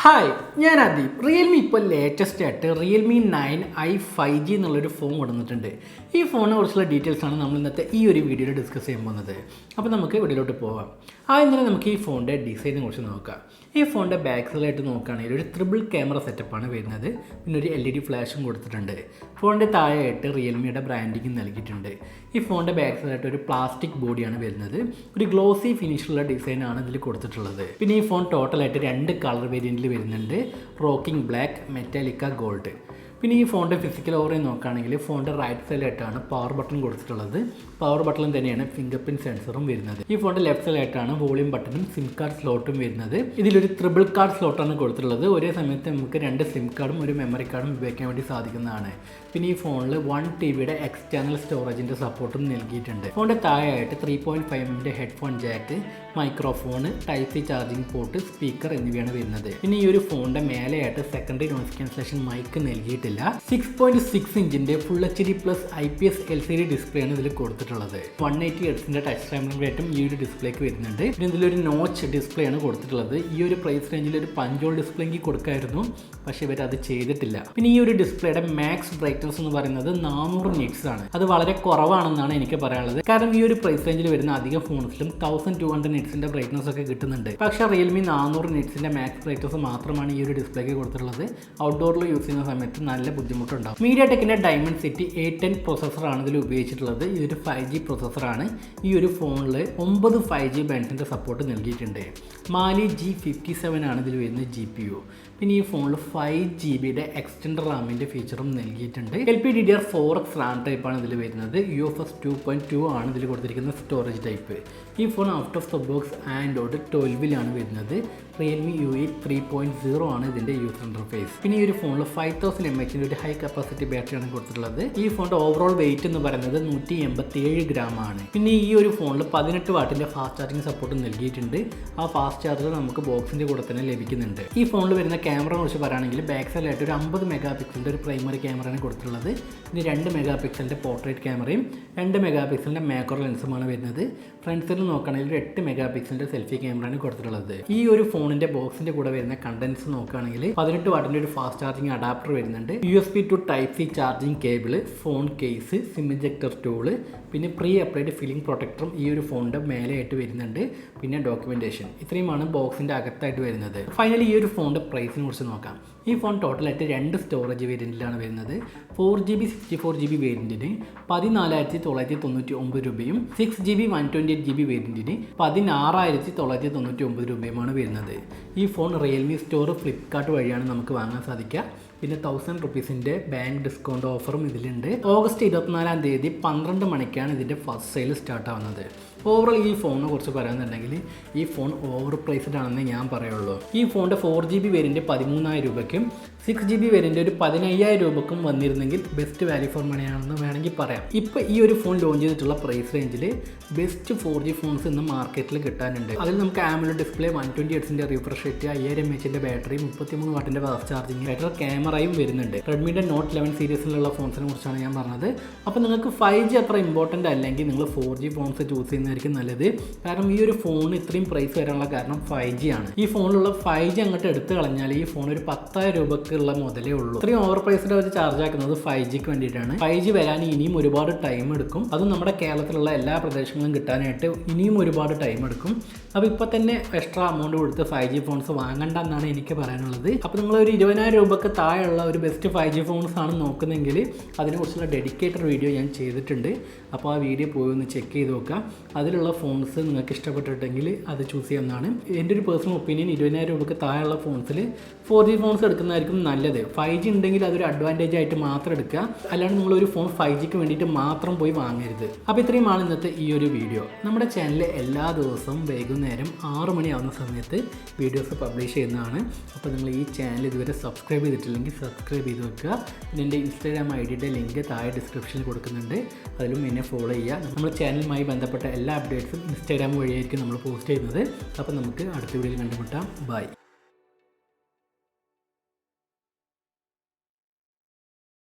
Hi, ഞാൻ Adeeb. Realme ഇപ്പോൾ latest ആയിട്ട് റിയൽമി 9i 5G എന്നുള്ളൊരു ഫോൺ കൊണ്ടുവന്നിട്ടുണ്ട്. ഈ ഫോണിനെ കുറിച്ചുള്ള ഡീറ്റെയിൽസാണ് നമ്മൾ ഇന്നത്തെ ഈ ഒരു വീഡിയോയിൽ ഡിസ്കസ് ചെയ്യാൻ പോകുന്നത്. അപ്പോൾ നമുക്ക് വീഡിയോയിലോട്ട് പോകാം. ആദ്യം തന്നെ നമുക്ക് ഈ ഫോണിൻ്റെ ഡിസൈനെ കുറിച്ച് നോക്കാം. ഈ ഫോണിൻ്റെ ബാക്ക് സൈഡിലായിട്ട് നോക്കുകയാണെങ്കിൽ ഒരു ട്രിപ്പിൾ ക്യാമറ സെറ്റപ്പാണ് വരുന്നത്. പിന്നെ ഒരു LED ഫ്ലാഷും കൊടുത്തിട്ടുണ്ട്. ഫോണിൻ്റെ താഴെയായിട്ട് റിയൽമിയുടെ ബ്രാൻഡിങ് നൽകിയിട്ടുണ്ട്. ഈ ഫോണിൻ്റെ ബാക്ക് സൈഡായിട്ട് ഒരു പ്ലാസ്റ്റിക് ബോഡിയാണ് വരുന്നത്. ഒരു ഗ്ലോസി ഫിനിഷുള്ള ഡിസൈനാണ് ഇതിൽ കൊടുത്തിട്ടുള്ളത്. പിന്നെ ഈ ഫോൺ ടോട്ടലായിട്ട് 2 കളർ വേരിയൻറ്റിൽ വരുന്നുണ്ട്. Rocking black, Metallica gold. പിന്നെ ഈ ഫോണിൻ്റെ ഫിസിക്കൽ ഓവർ നോക്കുകയാണെങ്കിൽ ഫോണിൻ്റെ റൈറ്റ് സൈഡിലായിട്ടാണ് പവർ ബട്ടൺ കൊടുത്തിട്ടുള്ളത്. പവർ ബട്ടണിൽ തന്നെയാണ് ഫിംഗർ പ്രിൻറ്റ് സെൻസറും വരുന്നത്. ഈ ഫോണിൻ്റെ ലെഫ്റ്റ് സൈഡിലായിട്ടാണ് വോളിയം ബട്ടണും സിം കാർഡ് സ്ലോട്ടും വരുന്നത്. ഇതിലൊരു ട്രിപ്പിൾ കാർഡ് സ്ലോട്ടാണ് കൊടുത്തിട്ടുള്ളത്. ഒരേ സമയത്ത് നമുക്ക് 2 സിം കാർഡും ഒരു മെമ്മറി കാർഡും ഉപയോഗിക്കാൻ വേണ്ടി സാധിക്കുന്നതാണ്. പിന്നെ ഈ ഫോണിൽ 1 TB എക്സ്റ്റേണൽ സ്റ്റോറേജിൻ്റെ സപ്പോർട്ടും നൽകിയിട്ടുണ്ട്. ഫോണിൻ്റെ താഴെയായിട്ട് 3.5mm headphone Jack, microphone, type C charging port, speaker എന്നിവയാണ് വരുന്നത്. പിന്നെ ഈ ഒരു ഫോണിൻ്റെ മേലെയായിട്ട് സെക്കൻഡറി നോയ്സ് ക്യാൻസലേഷൻ മൈക്ക് നൽകിയിട്ടില്ല. 6.6 ഇഞ്ചിൻ്റെ full HD+ IPS LCD display ആണ് ഇതിൽ കൊടുത്തിട്ടുള്ളത്. 180 Hz ടച്ച് സാമ്പിളിംഗ് റേറ്റും ഈ ഒരു ഡിസ്പ്ലേക്ക് വരുന്നുണ്ട്. പിന്നെ ഇതിലൊരു നോച്ച് ഡിസ്പ്ലേ ആണ് കൊടുത്തിട്ടുള്ളത്. ഈ ഒരു പ്രൈസ് റേഞ്ചിൽ ഒരു പഞ്ചോൾ ഡിസ്പ്ലേക്ക് കൊടുക്കായിരുന്നു, പക്ഷേ ഇവർ അത് ചെയ്തിട്ടില്ല. പിന്നെ ഈ ഒരു ഡിസ്പ്ലേയുടെ മാക്സ് ബ്രൈറ്റ്നസ് എന്ന് പറയുന്നത് 400 nits ആണ്. അത് വളരെ കുറവാണെന്നാണ് എനിക്ക് പറയാനുള്ളത്. കാരണം ഈ ഒരു പ്രൈസ് റേഞ്ചിൽ വരുന്ന അധികം ഫോൺസിലും 1200 nitsന്റെ ബ്രൈറ്റ്നസ് ഒക്കെ കിട്ടുന്നുണ്ട്. പക്ഷേ റിയൽമി 400 nitsന്റെ മാക്സ് ബ്രൈറ്റ്നസ് മാത്രമാണ് ഈ ഒരു ഡിസ്പ്ലേക്ക് കൊടുത്തിട്ടുള്ളത്. ഔട്ട്ഡോറിൽ യൂസ് ചെയ്യുന്ന സമയത്ത് നല്ല ബുദ്ധിമുട്ടുണ്ടാകും. MediaTekന്റെ Dimensity A10 പ്രോസസ്സറാണ് ഇതിൽ ഉപയോഗിച്ചിട്ടുള്ളത്. ഇതൊരു 5G പ്രോസസ്സറാണ്. ഈ ഒരു ഫോണിൽ 9 5G ബാൻഡ്സിൻ്റെ സപ്പോർട്ട് നൽകിയിട്ടുണ്ട്. മാലി G57 ആണ് ഇതിൽ വരുന്ന GPU. പിന്നെ ഈ ഫോണിൽ 5GB എക്സ്റ്റൻഡ് റാമിൻ്റെ ഫീച്ചറും നൽകിയിട്ടുണ്ട്. LPDDR4X റാം ടൈപ്പാണ് ഇതിൽ വരുന്നത്. UFS 2.2 ആണ് ഇതിൽ കൊടുത്തിരിക്കുന്ന സ്റ്റോറേജ് ടൈപ്പ്. ഈ phone out of the box Android 12 വരുന്നത്. റിയൽമി UI 3.0 ആണ് ഇതിൻ്റെ യൂസർ ഇൻ്റർഫേസ്. പിന്നെ ഈ ഒരു ഫോണിൽ 5000 mAh ഒരു ഹൈ കപ്പാസിറ്റി ബാറ്ററിയാണ് കൊടുത്തിട്ടുള്ളത്. ഈ ഫോണിൻ്റെ ഓവറോൾ വെയിറ്റ് എന്ന് പറയുന്നത് 187 gram ആണ്. പിന്നെ ഈ ഒരു ഫോണിൽ 18 വാട്ടിൻ്റെ ഫാസ്റ്റ് ചാർജിങ് സപ്പോർട്ട് നൽകിയിട്ടുണ്ട്. ആ ഫാസ്റ്റ് ചാർജർ നമുക്ക് ബോക്സിൻ്റെ കൂടെ തന്നെ ലഭിക്കുന്നുണ്ട്. ഈ ഫോണിൽ വരുന്ന ക്യാമറ കുറിച്ച് പറയുകയാണെങ്കിൽ ബാക്ക് സൈഡിലായിട്ട് ഒരു 50 MP ഒരു പ്രൈമറി ക്യാമറയാണ് കൊടുത്തിട്ടുള്ളത്. ഇനി 2 MP പോർട്രേറ്റ് ക്യാമറയും 2 MP മാക്രോ ലെൻസുമാണ് വരുന്നത്. ഫ്രണ്ട് സൈഡിൽ നോക്കുകയാണെങ്കിൽ 8 MP സെൽഫി ക്യാമറയാണ് കൊടുത്തിട്ടുള്ളത്. ഈ ഒരു ഫോണിൻ്റെ ബോക്സിൻ്റെ കൂടെ വരുന്ന കണ്ടൻസ് നോക്കുകയാണെങ്കിൽ 18 വാട്ടിൻ്റെ ഒരു ഫാസ്റ്റ് ചാർജിങ് അഡാപ്റ്റർ വരുന്നുണ്ട്. USB to Type C charging cable, phone case, SIM injector tool, പിന്നെ പ്രീ അപ്ലൈഡ് ഫിലിംഗ് പ്രൊട്ടക്ടറും ഈ ഒരു ഫോണിൻ്റെ മേലെയായിട്ട് വരുന്നുണ്ട്. പിന്നെ ഡോക്യുമെൻറ്റേഷൻ. ഇത്രയുമാണ് ബോക്സിൻ്റെ അകത്തായിട്ട് വരുന്നത്. ഫൈനലി ഈ ഒരു ഫോണിൻ്റെ പ്രൈസിനെ കുറിച്ച് നോക്കാം. ഈ ഫോൺ ടോട്ടലായിട്ട് 2 സ്റ്റോറേജ് വേരിയൻറ്റിലാണ് വരുന്നത്. 4GB 64GB വേരിയൻറ്റിന് 14,999 രൂപയും 6GB 128GB വേരിയൻറ്റിന് 16,999 രൂപയുമാണ് വരുന്നത്. ഈ ഫോൺ റിയൽമി സ്റ്റോർ, ഫ്ലിപ്കാർട്ട് വഴിയാണ് നമുക്ക് വാങ്ങാൻ സാധിക്കുക. പിന്നെ 1000 റുപ്പീസിൻ്റെ ബാങ്ക് ഡിസ്കൗണ്ട് ഓഫറും ഇതിലുണ്ട്. ഓഗസ്റ്റ് 24 12 മണിക്കാണ് ഇതിൻ്റെ ഫസ്റ്റ് സെയിൽ സ്റ്റാർട്ട് ആവുന്നത്. ഓവറോൾ ഈ ഫോണിനെ കുറിച്ച് പറയുന്നുണ്ടെങ്കിൽ ഈ ഫോൺ ഓവർ പ്രൈസ്ഡ് ആണെന്ന് ഞാൻ പറയുള്ളൂ. ഈ ഫോണിൻ്റെ 4GB വേരിയൻറ്റ് 13,000 രൂപയ്ക്കും 6GB വേരിയൻറ്റ് ഒരു 15,000 രൂപയ്ക്കും വന്നിരുന്നെങ്കിൽ ബെസ്റ്റ് വാല്യൂ ഫോർ മണിയാണെന്ന് വേണമെങ്കിൽ പറയാം. ഇപ്പോൾ ഈ ഒരു ഫോൺ ലോഞ്ച് ചെയ്തിട്ടുള്ള പ്രൈസ് റേഞ്ചിൽ ബെസ്റ്റ് 4G ഫോൺസ് ഇന്ന് മാർക്കറ്റിൽ കിട്ടാനുണ്ട്. അതിൽ നമുക്ക് AMOLED display, 120 Hz refresh rate, 5000 mAh battery, 33 വാട്ടിൻ്റെ ഫാസ്റ്റ് ചാർജിങ്, ബെറ്റർ ക്യാമറയും വരുന്നുണ്ട്. റെഡ്മിയുടെ Note 11 സീരീസിലുള്ള ഫോൺസിനെ കുറിച്ചാണ് ഞാൻ പറഞ്ഞത്. അപ്പോൾ നിങ്ങൾക്ക് 5G അത്ര ഇമ്പോർട്ടൻ്റ് അല്ലെങ്കിൽ നിങ്ങൾ 4G ഫോൺസ് ചൂസ് ചെയ്യുന്നതായിരിക്കും നല്ലത്. കാരണം ഈ ഒരു ഫോൺ ഇത്രയും പ്രൈസ് വരാനുള്ള കാരണം 5G ആണ്. ഈ ഫോണിലുള്ള 5G അങ്ങോട്ട് എടുത്തു കളഞ്ഞാൽ ഈ ഫോൺ ഒരു 10,000 രൂപയ്ക്കുള്ള മുതലേ ഉള്ളൂ. ഇത്രയും ഓവർ പ്രൈസിൽ അവർ ചാർജ് ആക്കുന്നത് 5Gക്ക് വേണ്ടിയിട്ടാണ്. 5G വരാൻ ഇനിയും ഒരുപാട് ടൈം എടുക്കും. അതും നമ്മുടെ കേരളത്തിലുള്ള എല്ലാ പ്രദേശങ്ങളും കിട്ടാനായിട്ട് ഇനിയും ഒരുപാട് ടൈം എടുക്കും. അപ്പോൾ ഇപ്പോൾ തന്നെ എക്സ്ട്രാ എമൗണ്ട് കൊടുത്ത് 5G ഫോൺസ് വാങ്ങണ്ട എന്നാണ് എനിക്ക് പറയാനുള്ളത്. അപ്പോൾ നിങ്ങൾ ഒരു 20,000 രൂപയ്ക്ക് താഴെയുള്ള ഒരു ബെസ്റ്റ് 5G ഫോൺസ് ആണ് നോക്കുന്നതെങ്കിൽ അതിനെക്കുറിച്ചുള്ള ഡെഡിക്കേറ്റഡ് വീഡിയോ ഞാൻ ചെയ്തിട്ടുണ്ട്. അപ്പോൾ ആ വീഡിയോ പോയി ഒന്ന് ചെക്ക് ചെയ്ത് നോക്കാം. അതിലുള്ള ഫോൺസ് നിങ്ങൾക്ക് ഇഷ്ടപ്പെട്ടിട്ടുണ്ടെങ്കിൽ അത് ചൂസ് ചെയ്യാവുന്നതാണ്. എൻ്റെ ഒരു പേഴ്സണൽ ഒപ്പീനിയൻ 20,000 രൂപയ്ക്ക് താഴെയുള്ള ഫോൺസിൽ 4G ഫോൺസ് എടുക്കുന്നതായിരിക്കും നല്ലത്. 5G ഉണ്ടെങ്കിൽ അതൊരു അഡ്വാൻറ്റേജ് ആയിട്ട് മാത്രം എടുക്കുക. അല്ലാണ്ട് നിങ്ങളൊരു ഫോൺ 5Gക്ക് വേണ്ടിയിട്ട് മാത്രം പോയി വാങ്ങരുത്. അപ്പോൾ ഇത്രയുമാണ് ഇന്നത്തെ ഈ ഒരു വീഡിയോ. നമ്മുടെ ചാനലിൽ എല്ലാ ദിവസവും വൈകുന്നേരം 6 മണിയാവുന്ന സമയത്ത് വീഡിയോസ് പബ്ലിഷ് ചെയ്യുന്നതാണ്. അപ്പോൾ നിങ്ങൾ ഈ ചാനൽ ഇതുവരെ സബ്സ്ക്രൈബ് ചെയ്തിട്ടില്ലെങ്കിൽ സബ്സ്ക്രൈബ് ചെയ്ത് വെക്കുക. പിന്നെ എൻ്റെ Instagram ID ലിങ്ക് താഴെ ഡിസ്ക്രിപ്ഷനിൽ കൊടുക്കുന്നുണ്ട്. അതിലും എന്നെ ഫോളോ ചെയ്യുക. നമ്മുടെ ചാനലുമായി ബന്ധപ്പെട്ട എല്ലാ അപ്ഡേറ്റ്സും Instagram വഴിയായിരിക്കും നമ്മൾ പോസ്റ്റ് ചെയ്യുന്നത്. അപ്പോൾ നമുക്ക് അടുത്ത വീഡിയോയിൽ കണ്ടുമുട്ടാം. ബൈ.